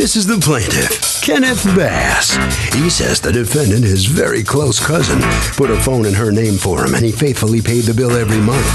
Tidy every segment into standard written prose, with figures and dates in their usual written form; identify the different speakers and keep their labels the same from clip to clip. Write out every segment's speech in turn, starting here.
Speaker 1: This is the plaintiff, Kenneth Bass. He says the defendant, his very close cousin, put a phone in her name for him, and he faithfully paid the bill every month.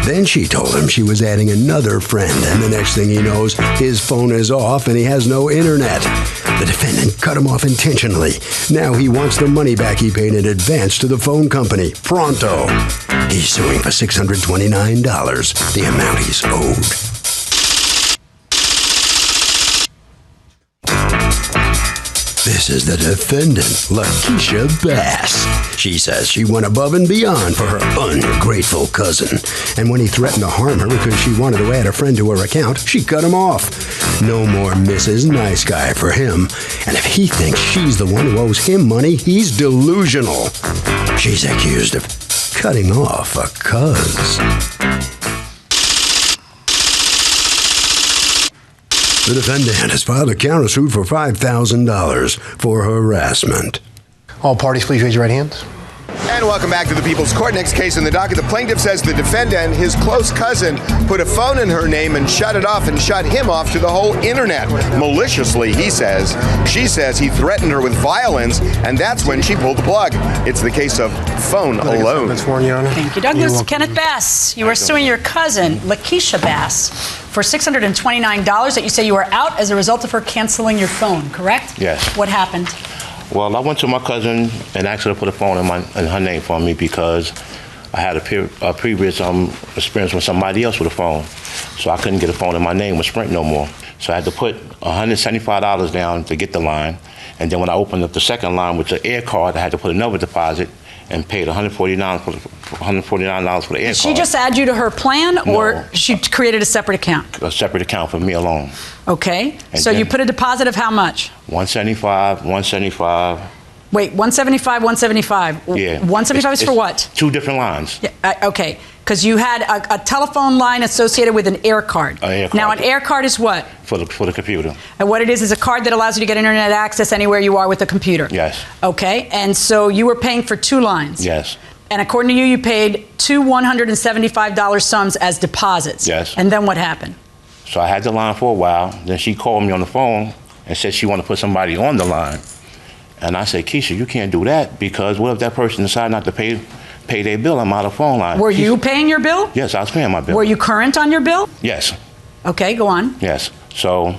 Speaker 1: Then she told him she was adding another friend, and the next thing he knows, his phone is off and he has no internet. The defendant cut him off intentionally. Now he wants the money back he paid in advance to the phone company, pronto. He's suing for $629, the amount he's owed. This is the defendant, Lakeisha Bass. She says she went above and beyond for her ungrateful cousin. And when he threatened to harm her because she wanted to add a friend to her account, she cut him off. No more Mrs. Nice Guy for him. And if he thinks she's the one who owes him money, he's delusional. She's accused of cutting off a cuz. The defendant has filed a countersuit for $5,000 for harassment.
Speaker 2: All parties, please raise your right hands.
Speaker 3: And welcome back to the People's Court. Next case in the docket, the plaintiff says the defendant, his close cousin, put a phone in her name and shut it off and shut him off to the whole internet. Maliciously, he says. She says he threatened her with violence, and that's when she pulled the plug. It's the case of phone alone.
Speaker 4: Thank you, Douglas. Kenneth Bass, you are suing your cousin, Lakeisha Bass, for $629 that you say you were out as a result of her canceling your phone, correct?
Speaker 5: Yes.
Speaker 4: What happened?
Speaker 5: Well, I went to my cousin and asked her to put a phone in her name for me because I had a previous experience with somebody else with a phone. So I couldn't get a phone in my name with Sprint no more. So I had to put $175 down to get the line. And then when I opened up the second line with the air card, I had to put another deposit and paid $149 for the air card.
Speaker 4: Did she just add you to her plan, or
Speaker 5: No.
Speaker 4: she created a separate account?
Speaker 5: A separate account for me alone.
Speaker 4: Okay.
Speaker 5: And
Speaker 4: so you put a deposit of how much?
Speaker 5: $175.
Speaker 4: Wait, $175, $175.
Speaker 5: Yeah.
Speaker 4: $175 is for what?
Speaker 5: Two different lines.
Speaker 4: Yeah, okay, because you had a telephone line associated with an air card.
Speaker 5: An air card.
Speaker 4: Now, an air card is what?
Speaker 5: For the computer.
Speaker 4: And what it is a card that allows you to get internet access anywhere you are with a computer.
Speaker 5: Yes.
Speaker 4: Okay, and so you were paying for two lines.
Speaker 5: Yes.
Speaker 4: And according to you, you paid two $175 sums as deposits.
Speaker 5: Yes.
Speaker 4: And then what happened?
Speaker 5: So I had the line for a while. Then she called me on the phone and said she wanted to put somebody on the line. And I said, Keisha, you can't do that, because what if that person decided not to pay their bill? I'm out of phone line.
Speaker 4: Were you paying your bill?
Speaker 5: Yes, I was paying my bill.
Speaker 4: Were you current on your bill?
Speaker 5: Yes.
Speaker 4: Okay, go on.
Speaker 5: Yes. So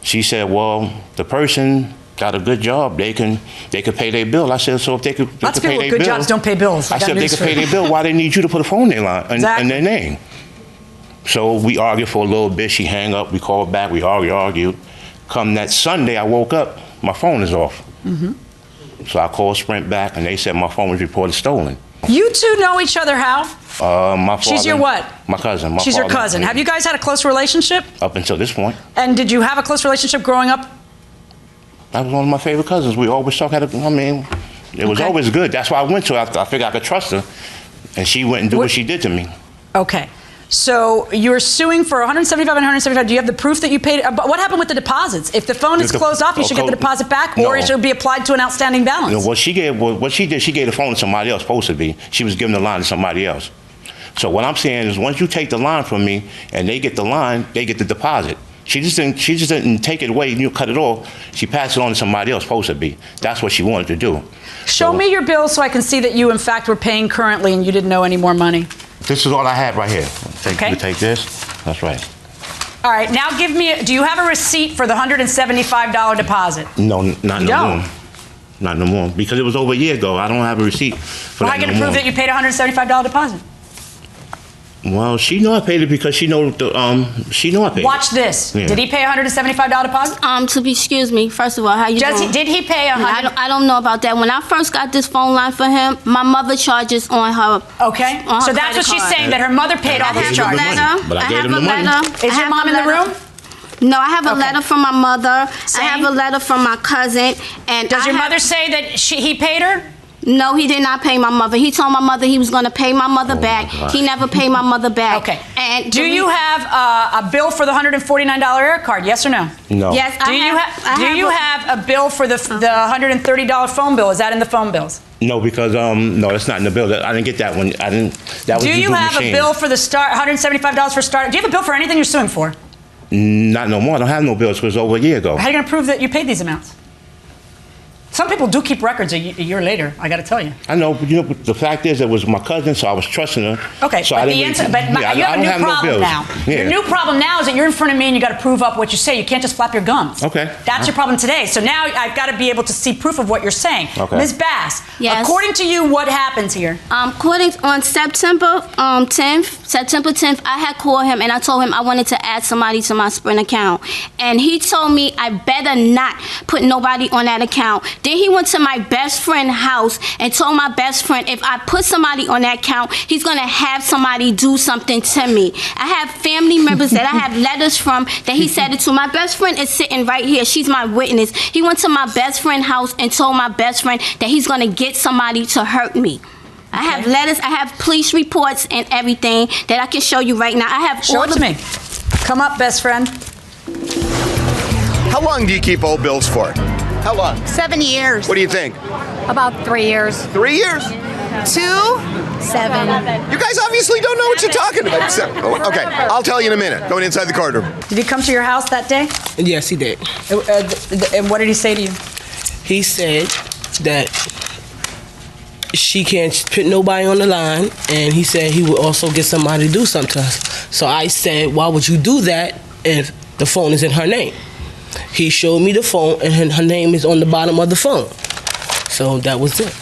Speaker 5: she said, well, the person got a good job. They can pay their bill. I said, so if they could
Speaker 4: Lots of
Speaker 5: pay
Speaker 4: people
Speaker 5: their
Speaker 4: with good
Speaker 5: bill,
Speaker 4: jobs don't pay bills.
Speaker 5: I said, if they could pay their bill, why they need you to put a phone in their name? So we argued for a little bit. She hung up. We called back. We argued. Come that Sunday, I woke up. My phone is off. Mm-hmm. So I called Sprint back, and they said my phone was reported stolen.
Speaker 4: You two know each other how?
Speaker 5: My father.
Speaker 4: She's your what?
Speaker 5: My cousin.
Speaker 4: She's your cousin. Have you guys had a close relationship?
Speaker 5: Up until this point.
Speaker 4: And did you have a close relationship growing up?
Speaker 5: That was one of my favorite cousins. We always talk. It was always good. That's why I went to her. I figured I could trust her, and she went and did what she did to me.
Speaker 4: Okay. So you're suing for $175 and $175. Do you have the proof that you paid? But what happened with the deposits? If the phone is closed off, you should get the deposit back, or it should be applied to an outstanding balance.
Speaker 5: No, what she did, she gave the phone to somebody else, supposed to be. She was giving the line to somebody else. So what I'm saying is, once you take the line from me and they get the line, they get the deposit. She just didn't take it away and you cut it off. She passed it on to somebody else, supposed to be. That's what she wanted to do.
Speaker 4: Show me your bill so I can see that you, in fact, were paying currently and you didn't owe any more money.
Speaker 5: This is all I have right here. You take this. That's right.
Speaker 4: All right, now give me, do you have a receipt for the $175 deposit?
Speaker 5: No, not no more. Not no more. Because it was over a year ago. I don't have a receipt for that no more.
Speaker 4: How are you going to prove that you paid a $175 deposit?
Speaker 5: Well, she know I paid it because she know I paid
Speaker 4: Watch this.
Speaker 5: Yeah.
Speaker 4: Did he pay a $175 deposit?
Speaker 6: Excuse me, first of all, how you doing?
Speaker 4: Did he pay
Speaker 6: I don't know about that. When I first got this phone line for him, my mother charges on her.
Speaker 4: Okay.
Speaker 6: On her
Speaker 4: so that's what she's saying, that her mother paid all these charges.
Speaker 5: But I gave him the money.
Speaker 4: Is your mom in the room?
Speaker 6: No, I have a letter from my mother.
Speaker 4: Same?
Speaker 6: I have a letter from my cousin. And
Speaker 4: Does your mother say that he paid her?
Speaker 6: No, he did not pay my mother. He told my mother he was going to pay my mother back. He never paid my mother back.
Speaker 4: Okay.
Speaker 6: And
Speaker 4: do you have a bill for the $149 air card? Yes or no?
Speaker 5: No.
Speaker 6: Yes,
Speaker 4: Do you have a bill for the $130 phone bill? Is that in the phone bills?
Speaker 5: No, because no, it's not in the bill. I didn't get that one. That was
Speaker 4: Do you have a bill for the $175 for start? Do you have a bill for anything you're suing for?
Speaker 5: Not no more. I don't have no bills because it was over a year ago.
Speaker 4: How are you going to prove that you paid these amounts? Some people do keep records a year later, I got to tell you.
Speaker 5: I know, but but the fact is, it was my cousin, so I was trusting her.
Speaker 4: Okay,
Speaker 5: so
Speaker 4: but
Speaker 5: I
Speaker 4: you have a new problem now.
Speaker 5: Yeah.
Speaker 4: Your new problem now is that you're in front of me and you got to prove up what you say. You can't just flap your gums.
Speaker 5: Okay.
Speaker 4: That's your problem today. So now I've got to be able to see proof of what you're saying.
Speaker 5: Okay.
Speaker 4: Ms. Bass,
Speaker 6: Yes.
Speaker 4: according to you, what happens here?
Speaker 6: According on September 10th, I had called him and I told him I wanted to add somebody to my Sprint account. And he told me I better not put nobody on that account. Then he went to my best friend's house and told my best friend if I put somebody on that account, he's gonna have somebody do something to me. I have family members that I have letters from that he said it to. My best friend is sitting right here. She's my witness. He went to my best friend's house and told my best friend that he's gonna get somebody to hurt me. I have letters, I have police reports and everything that I can show you right now. I have
Speaker 4: Show it to me. Come up, best friend.
Speaker 3: How long do you keep old bills for? How long?
Speaker 7: 7 years.
Speaker 3: What do you think?
Speaker 7: About 3 years.
Speaker 3: 3 years?
Speaker 7: 2, 7.
Speaker 3: You guys obviously don't know what you're talking about. Okay, I'll tell you in a minute. Going inside the courtroom.
Speaker 4: Did he come to your house that day?
Speaker 8: Yes, he did.
Speaker 4: And what did he say to you?
Speaker 8: He said that she can't put nobody on the line, and he said he would also get somebody to do something to us. So I said, why would you do that if the phone is in her name? He showed me the phone, and her name is on the bottom of the phone. So that was it.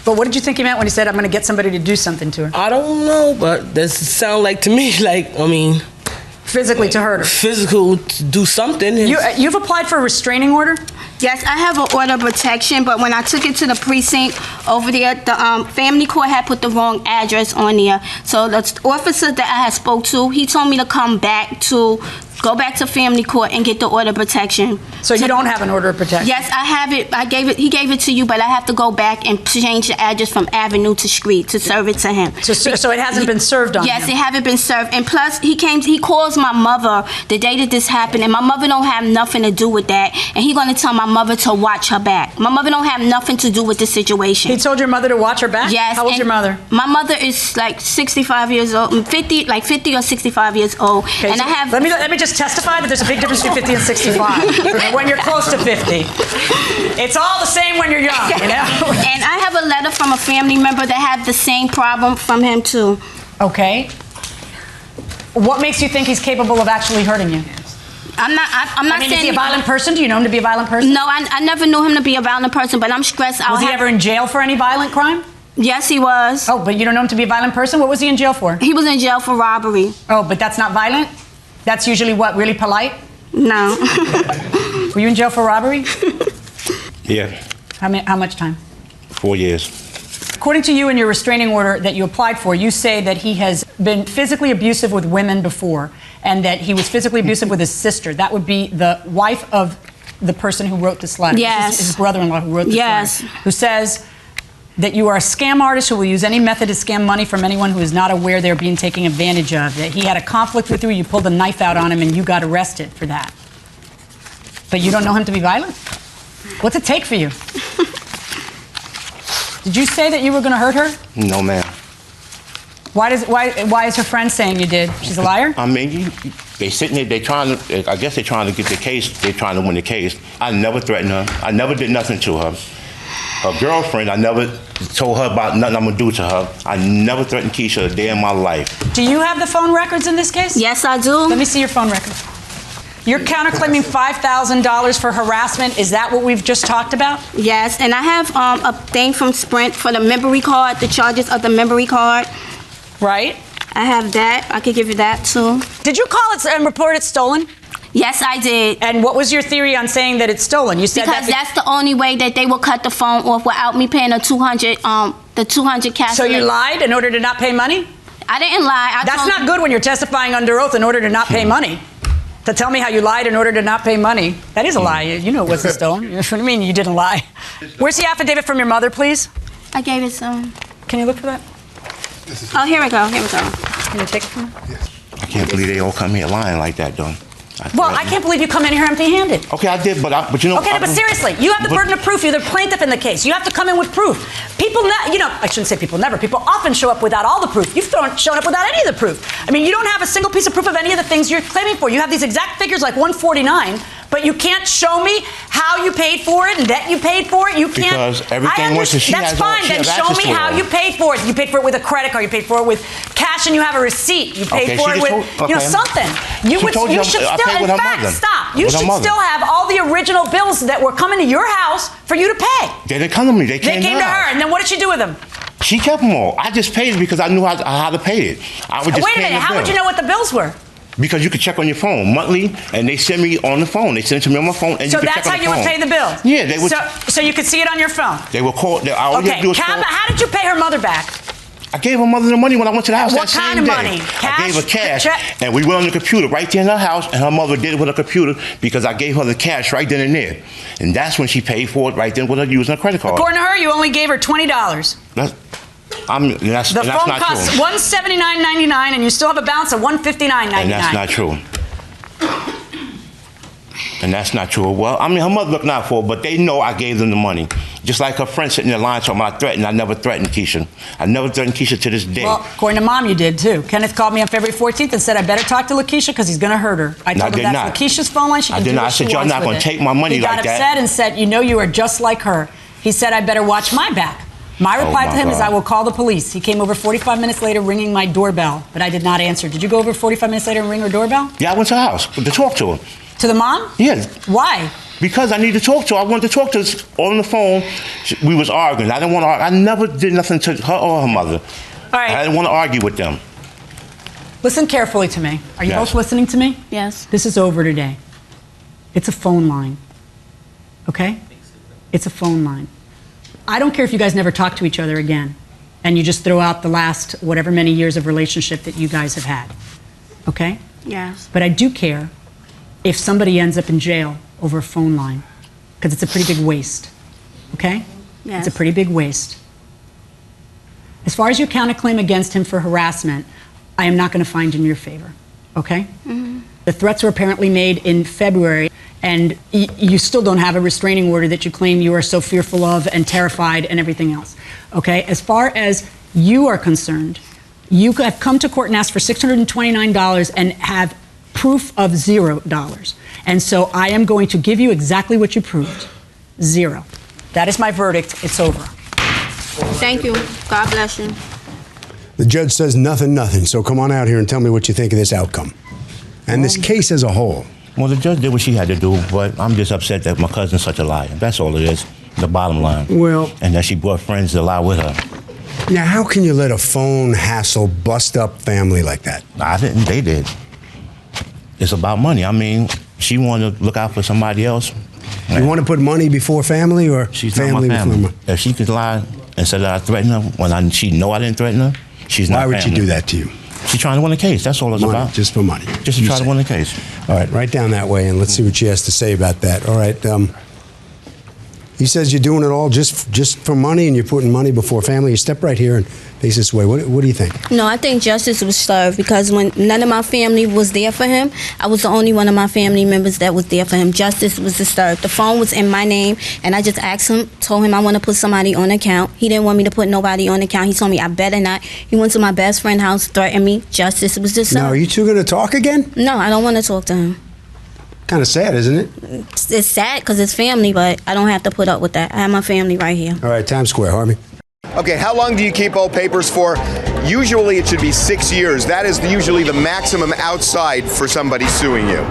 Speaker 4: But what did you think he meant when he said, I'm going to get somebody to do something to her?
Speaker 8: I don't know, but that sound like to me like, I mean...
Speaker 4: Physically to hurt her?
Speaker 8: Physical to do something.
Speaker 4: You've applied for a restraining order?
Speaker 6: Yes, I have an order of protection, but when I took it to the precinct over there, the family court had put the wrong address on there. So the officer that I had spoke to, he told me to go back to family court and get the order of protection.
Speaker 4: So you don't have an order of protection?
Speaker 6: Yes, I have it. He gave it to you, but I have to go back and change the address from Avenue to Street to serve it to him.
Speaker 4: So it hasn't been served on
Speaker 6: Yes,
Speaker 4: him?
Speaker 6: it haven't been served. And plus, he calls my mother the day that this happened, and my mother don't have nothing to do with that. And he gonna tell my mother to watch her back. My mother don't have nothing to do with the situation.
Speaker 4: He told your mother to watch her back?
Speaker 6: Yes.
Speaker 4: How old's your mother?
Speaker 6: My mother is like 65 years old, 50 or 65 years old.
Speaker 4: Okay,
Speaker 6: and
Speaker 4: so
Speaker 6: I have.
Speaker 4: Let me just testify that there's a big difference between 50 and 65. When you're close to 50. It's all the same when you're young, you know?
Speaker 6: And I have a letter from a family member that had the same problem from him too.
Speaker 4: Okay. What makes you think he's capable of actually hurting you?
Speaker 6: I'm not saying...
Speaker 4: Is he a violent person? Do you know him to be a violent person?
Speaker 6: No, I never knew him to be a violent person, but I'm stressed out.
Speaker 4: Was he ever in jail for any violent crime?
Speaker 6: Yes, he was.
Speaker 4: Oh, but you don't know him to be a violent person? What was he in jail for?
Speaker 6: He was in jail for robbery.
Speaker 4: Oh, but that's not violent? That's usually what, really polite?
Speaker 6: No.
Speaker 4: Were you in jail for robbery?
Speaker 5: Yeah.
Speaker 4: How much time?
Speaker 5: 4 years.
Speaker 4: According to you in your restraining order that you applied for, you say that he has been physically abusive with women before, and that he was physically abusive with his sister. That would be the wife of the person who wrote this letter.
Speaker 6: Yes.
Speaker 4: This is his brother-in-law who wrote this
Speaker 6: Yes.
Speaker 4: letter. Who says that you are a scam artist who will use any method to scam money from anyone who is not aware they're being taken advantage of. That he had a conflict with you pulled a knife out on him, and you got arrested for that. But you don't know him to be violent? What's it take for you? Did you say that you were going to hurt her?
Speaker 5: No, ma'am.
Speaker 4: Why is her friend saying you did? She's a liar?
Speaker 5: I mean, they sitting there, I guess they're trying to get the case, they're trying to win the case. I never threatened her. I never did nothing to her. Her girlfriend, I never told her about nothing I'm gonna do to her. I never threatened Keisha a day in my life.
Speaker 4: Do you have the phone records in this case?
Speaker 6: Yes, I do.
Speaker 4: Let me see your phone records. You're counterclaiming $5,000 for harassment. Is that what we've just talked about?
Speaker 6: Yes, and I have a thing from Sprint for the memory card, the charges of the memory card.
Speaker 4: Right.
Speaker 6: I have that. I could give you that too.
Speaker 4: Did you call it and report it stolen?
Speaker 6: Yes, I did.
Speaker 4: And what was your theory on saying that it's stolen? You said
Speaker 6: because that's the only way that they will cut the phone off without me paying the 200 cash.
Speaker 4: So you lied in order to not pay money?
Speaker 6: I didn't lie.
Speaker 4: That's not good when you're testifying under oath in order to not pay money. To tell me how you lied in order to not pay money. That is a lie. You know it wasn't stolen. What do you mean you didn't lie? Where's the affidavit from your mother, please?
Speaker 6: I gave it some.
Speaker 4: Can you look for that?
Speaker 6: Oh, here we go. Here we go.
Speaker 4: Can you take it from her?
Speaker 5: I can't believe they all come here lying like that, though.
Speaker 4: Well, I can't believe you come in here empty-handed.
Speaker 5: Okay, I did, but you know.
Speaker 4: Okay, but seriously, you have the burden of proof. You're the plaintiff in the case. You have to come in with proof. People, I shouldn't say people never. People often show up without all the proof. You've shown up without any of the proof. I mean, you don't have a single piece of proof of any of the things you're claiming for. You have these exact figures like 149, but you can't show me how you paid for it and that you paid for it. You can't.
Speaker 5: Because everything was she
Speaker 4: That's
Speaker 5: has
Speaker 4: fine.
Speaker 5: all,
Speaker 4: Then show me how you paid for it. You paid for it with a credit card. You paid for it with cash, and you have a receipt. You paid for it with something. You should still. In fact, stop. You should still have all the original bills that were coming to your house for you to pay.
Speaker 5: They didn't come to me. They came
Speaker 4: to her. And then what did she do with them?
Speaker 5: She kept them all. I just paid it because I knew how to pay it. I would just
Speaker 4: Wait a minute. How would you know what the bills were?
Speaker 5: Because you could check on your phone monthly, and they send me on the phone. They send it to me on my phone, and
Speaker 4: so
Speaker 5: you could check on the phone.
Speaker 4: So that's how you would pay the bill?
Speaker 5: Yeah, they would.
Speaker 4: So you could see it on your phone?
Speaker 5: They would call. All you had to do was call.
Speaker 4: How did you pay her mother back?
Speaker 5: I gave her mother the money when I went to the house
Speaker 4: what
Speaker 5: that same
Speaker 4: kind of
Speaker 5: day.
Speaker 4: Money? Cash?
Speaker 5: I gave her cash, and we went on the computer right there in her house, and her mother did it with her computer because I gave her the cash right then and there. And that's when she paid for it right then with her using her credit card.
Speaker 4: According to her, you only gave her $20.
Speaker 5: That's
Speaker 4: the phone
Speaker 5: not
Speaker 4: costs
Speaker 5: true.
Speaker 4: $179.99, and you still have a balance of $159.99.
Speaker 5: And that's not true. And that's not true. Well, I mean, her mother looking out for her, but they know I gave them the money. Just like her friend sitting in the line talking about threatening. I never threatened Keisha. I never threatened Keisha to this day.
Speaker 4: Well, according to Mom, you did too. Kenneth called me on February 14th and said I better talk to Lakeisha because he's going to hurt her. I told him that's Lakeisha's phone line. She can do what she wants with it.
Speaker 5: I said, y'all not going to take my money like that.
Speaker 4: He got upset and said, you know you are just like her. He said I better watch my back. My reply to him is I will call the police. He came over 45 minutes later ringing my doorbell, but I did not answer. Did you go over 45 minutes later and ring her doorbell?
Speaker 5: Yeah, I went to her house to talk to her.
Speaker 4: To the mom?
Speaker 5: Yeah.
Speaker 4: Why?
Speaker 5: Because I needed to talk to her. I wanted to talk to her on the phone. We was arguing. I didn't want to argue. I never did nothing to her or her mother.
Speaker 4: All right.
Speaker 5: I didn't want to argue with them.
Speaker 4: Listen carefully to me. Are you both listening to me?
Speaker 6: Yes.
Speaker 4: This is over today. It's a phone line. Okay? It's a phone line. I don't care if you guys never talk to each other again and you just throw out the last whatever many years of relationship that you guys have had. Okay?
Speaker 6: Yes.
Speaker 4: But I do care if somebody ends up in jail over a phone line, because it's a pretty big waste. Okay?
Speaker 6: Yes.
Speaker 4: It's a pretty big waste. As far as your counterclaim against him for harassment, I am not going to find in your favor. Okay? Mm-hmm. The threats were apparently made in February, and you still don't have a restraining order that you claim you are so fearful of and terrified and everything else. Okay? As far as you are concerned, you have come to court and asked for $629 and have proof of $0. And so I am going to give you exactly what you proved. 0. That is my verdict. It's over.
Speaker 6: Thank you. God bless you.
Speaker 1: The judge says nothing. So come on out here and tell me what you think of this outcome and this case as a whole.
Speaker 5: Well, the judge did what she had to do, but I'm just upset that my cousin's such a liar. That's all it is, the bottom line.
Speaker 1: Well,
Speaker 5: and that she brought friends to lie with her.
Speaker 1: Now, how can you let a phone hassle bust up family like that?
Speaker 5: I didn't. They did. It's about money. I mean, she wanted to look out for somebody else.
Speaker 1: You want to put money before family or
Speaker 5: she's
Speaker 1: family
Speaker 5: not my family.
Speaker 1: before money?
Speaker 5: If she could lie and say that I threatened her when she know I didn't threaten her, she's not family.
Speaker 1: Why would she do that to you?
Speaker 5: She's trying to win a case. That's all it's
Speaker 1: Money,
Speaker 5: about.
Speaker 1: just for money.
Speaker 5: Just to try to win a case.
Speaker 1: All right, right down that way, and let's see what she has to say about that. All right. He says you're doing it all just for money, and you're putting money before family. You step right here and face this way. What do you think?
Speaker 6: No, I think justice was served because when none of my family was there for him, I was the only one of my family members that was there for him. Justice was served. The phone was in my name, and I just asked him, told him I want to put somebody on account. He didn't want me to put nobody on account. He told me I better not. He went to my best friend's house, threatened me. Justice was served.
Speaker 1: Now, are you two going to talk again?
Speaker 6: No, I don't want to talk to him.
Speaker 1: Kind of sad, isn't it?
Speaker 6: It's sad because it's family, but I don't have to put up with that. I have my family right here.
Speaker 1: All right, Times Square, Harvey.
Speaker 3: Okay, how long do you keep old papers for? Usually it should be 6 years. That is usually the maximum outside for somebody suing you.